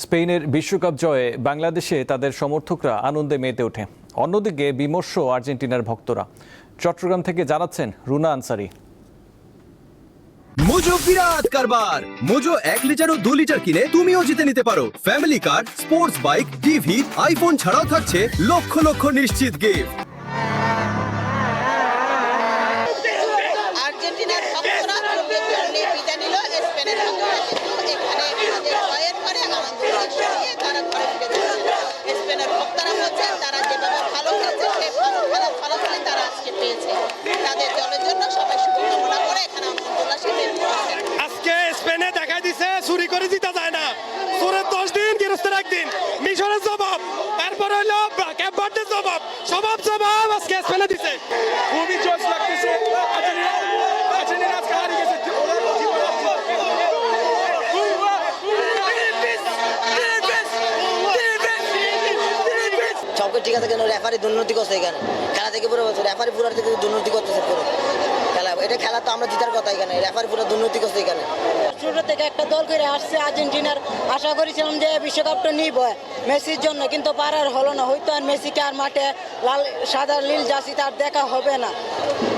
স্পেনের বিশ্বকাপ জয়ে বাংলাদেশে তাদের সমর্থকরা আনন্দে মেতে ওঠে। অন্যদিকে বিমর্ষ আর্জেন্টিনার ভক্তরা। চট্টগ্রাম থেকে জানাচ্ছেন রুনা আনসারি। মোজো বিরাট কারবার। মোজো 1 লিটার ও 2 লিটার কিনে তুমিও জিতে নিতে পারো ফ্যামিলি কার, স্পোর্টস বাইক, টিভি, আইফোন ছাড়াও থাকছে লক্ষ লক্ষ নিশ্চিত গিফট। আর্জেন্টিনার ভক্তরা চোখের জল নিয়ে বিদায় নিল স্পেনের ভক্তরা, কিন্তু এখানে তাদের জয়ের পরে আনন্দ নিয়ে তারা ঘরে ফিরে যাচ্ছে। স্পেনের ভক্তরা বলছেন তারা যেভাবে ভালো খেলছে সেই ভালো খেলার ফলাফলই তারা আজকে পেয়েছে। তাদের দলের জন্য সবাই শুভকামনা করে এখানে আনন্দ উল্লাসে বের হয়েছে। আজকে স্পেনে দেখা দিছে চুরি করে জিতা যায় না। চোরের 10 দিন, গৃহস্থের 1 দিন। মিশরের জবাব, তারপর হইলো ক্যাপ ভার্দের জবাব, জবাব আজকে স্পেনে দিছে। খুবই জোশ লাগতেছে। আর্জেন্টিনা আজকে হারিয়ে গেছে। সবকে ঠিক আছে, কেন রেফারি দুর্নীতি করছে এখানে খেলা থেকে পুরো রেফারি পুরো থেকে দুর্নীতি করতেছে পুরো খেলা। এটা খেলা তো আমরা জিতার কথা, এখানে রেফারি পুরো দুর্নীতি করছে এখানে। ছোট থেকে একটা দল করে আসছে আর্জেন্টিনার, আশা করেছিলাম যে বিশ্বকাপটা নিব মেসির জন্য, কিন্তু পারার হলো না। হয়তো আর মেসিকে আর মাঠে লাল সাদা নীল জার্সি তার দেখা হবে না।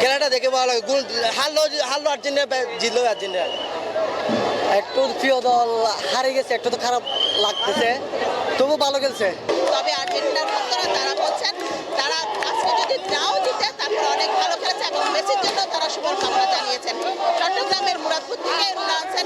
খেলাটা দেখে ভালো লাগে। গোল হারলো আর্জেন্টিনা, জিতলো আর্জেন্টিনা। একটু প্রিয় দল হারে গেছে, একটু তো খারাপ লাগতেছে, তবু ভালো খেলছে। তবে আর্জেন্টিনার ভক্তরা তারা বলছেন তারা আজকে যদি নাও জিতে তারপর অনেক ভালো খেলেছে এবং মেসির জন্য তারা শুভকামনা জানিয়েছেন। চট্টগ্রামের মুরাদপুর থেকে রুনা আনসারি।